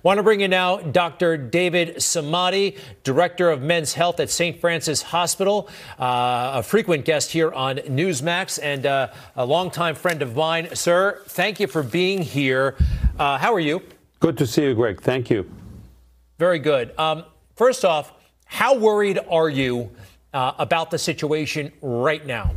Want to bring in now Dr. David Samadi, Director of Men's Health at St. Francis Hospital, a frequent guest here on Newsmax and a longtime friend of mine. Sir, thank you for being here. How are you? Good to see you, Greg. Thank you. Very good. First off, how worried are you about the situation right now?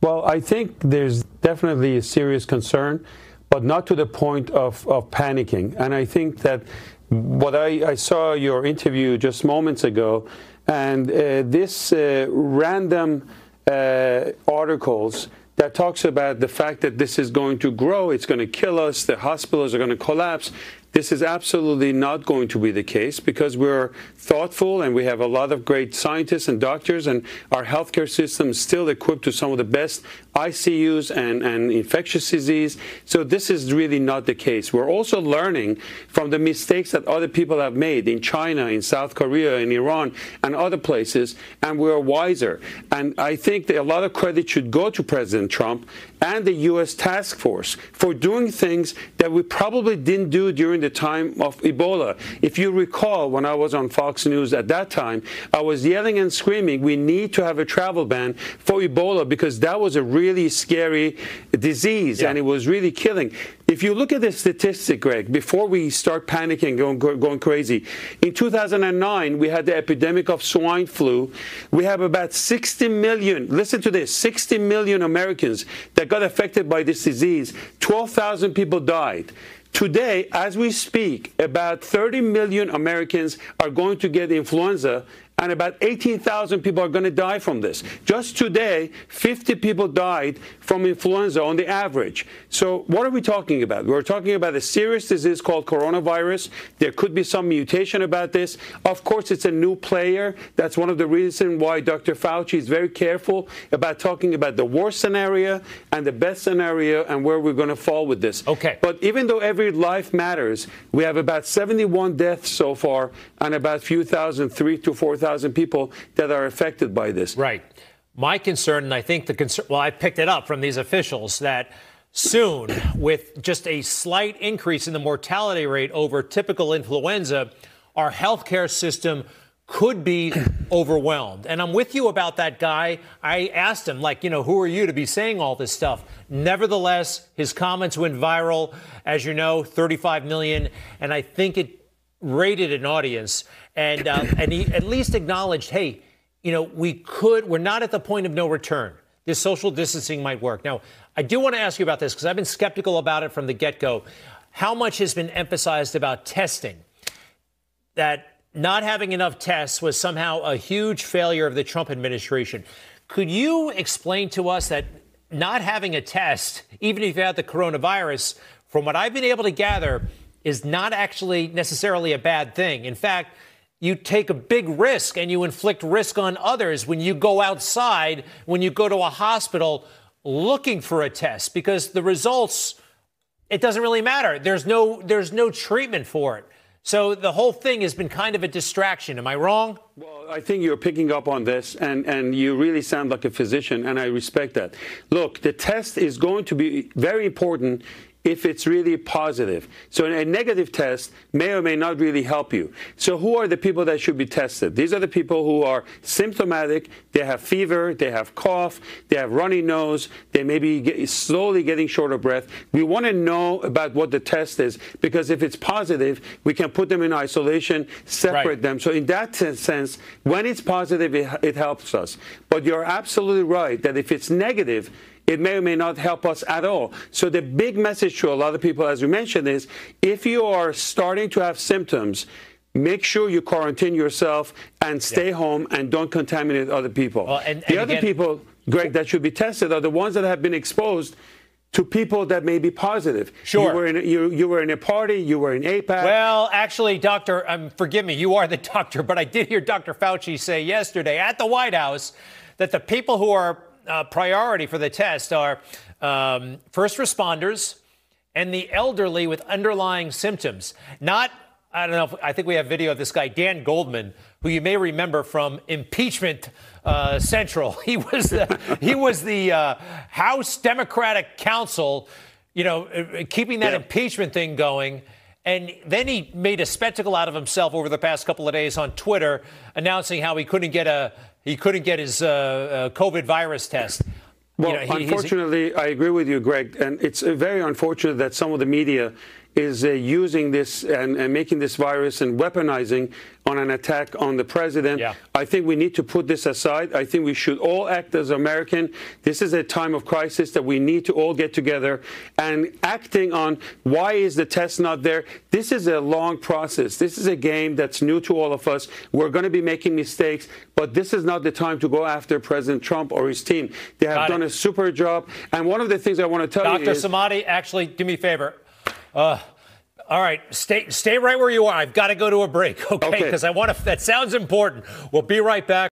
Well, I think there's definitely a serious concern, but not to the point of panicking. And I think that what I saw your interview just moments ago, and this random articles that talks about the fact that this is going to grow, it's going to kill us, the hospitals are going to collapse. This is absolutely not going to be the case because we're thoughtful and we have a lot of great scientists and doctors, and our healthcare system is still equipped to some of the best ICUs and infectious disease. So this is really not the case. We're also learning from the mistakes that other people have made in China, in South Korea, in Iran, and other places, and we're wiser. And I think that a lot of credit should go to President Trump and the U.S. task force for doing things that we probably didn't do during the time of Ebola. If you recall, when I was on Fox News at that time, I was yelling and screaming, we need to have a travel ban for Ebola because that was a really scary disease and it was really killing. If you look at the statistic, Greg, before we start panicking, going crazy, in 2009, we had the epidemic of swine flu. We have about 60 million, listen to this, 60 million Americans that got affected by this disease. 12,000 people died. Today, as we speak, about 30 million Americans are going to get influenza, and about 18,000 people are going to die from this. Just today, 50 people died from influenza on the average. So what are we talking about? We're talking about a serious disease called coronavirus. There could be some mutation about this. Of course, it's a new player. That's one of the reasons why Dr. Fauci is very careful about talking about the worst scenario and the best scenario and where we're going to fall with this. Okay. But even though every life matters, we have about 71 deaths so far and about a few thousand, 3,000 to 4,000 people that are affected by this. Right. My concern, and I think the concern, well, I picked it up from these officials, that soon, with just a slight increase in the mortality rate over typical influenza, our healthcare system could be overwhelmed. And I'm with you about that guy. I asked him, who are you to be saying all this stuff? Nevertheless, his comments went viral. As you know, 35 million. And I think it rated an audience. And he at least acknowledged, hey, we're not at the point of no return. This social distancing might work. Now, I do want to ask you about this because I've been skeptical about it from the get-go. How much has been emphasized about testing? That not having enough tests was somehow a huge failure of the Trump administration. Could you explain to us that not having a test, even if you had the coronavirus, from what I've been able to gather, is not actually necessarily a bad thing? In fact, you take a big risk and you inflict risk on others when you go outside, when you go to a hospital looking for a test, because the results, it doesn't really matter. There's no treatment for it. So the whole thing has been kind of a distraction. Am I wrong? Well, I think you're picking up on this, and you really sound like a physician, and I respect that. Look, the test is going to be very important if it's really positive. So a negative test may or may not really help you. So who are the people that should be tested? These are the people who are symptomatic. They have fever, they have cough, they have runny nose, they may be slowly getting short of breath. We want to know about what the test is, because if it's positive, we can put them in isolation, separate them. So in that sense, when it's positive, it helps us. But you're absolutely right that if it's negative, it may or may not help us at all. So the big message to a lot of people, as we mentioned, is if you are starting to have symptoms, make sure you quarantine yourself and stay home and don't contaminate other people. Well, and other people, Greg, that should be tested are the ones that have been exposed to people that may be positive. Sure. You were in a party, you were in APAC. Well, actually, Doctor, forgive me, you are the doctor, but I did hear Dr. Fauci say yesterday at the White House that the people who are priority for the test are first responders and the elderly with underlying symptoms. Not, I don't know, I think we have video of this guy, Dan Goldman, who you may remember from Impeachment Central. He was the House Democratic counsel, keeping that impeachment thing going. And then he made a spectacle out of himself over the past couple of days on Twitter, announcing how he couldn't get his COVID virus test. Well, unfortunately, I agree with you, Greg, and it's very unfortunate that some of the media is using this and making this virus and weaponizing on an attack on the president. Yeah. I think we need to put this aside. I think we should all act as American. This is a time of crisis that we need to all get together and acting on why is the test not there. This is a long process. This is a game that's new to all of us. We're going to be making mistakes, but this is not the time to go after President Trump or his team. They have done a super job. And one of the things I want to tell you is— Dr. Samadi, actually, do me a favor. All right, stay right where you are. I've got to go to a break, okay? Because I want to. That sounds important. We'll be right back.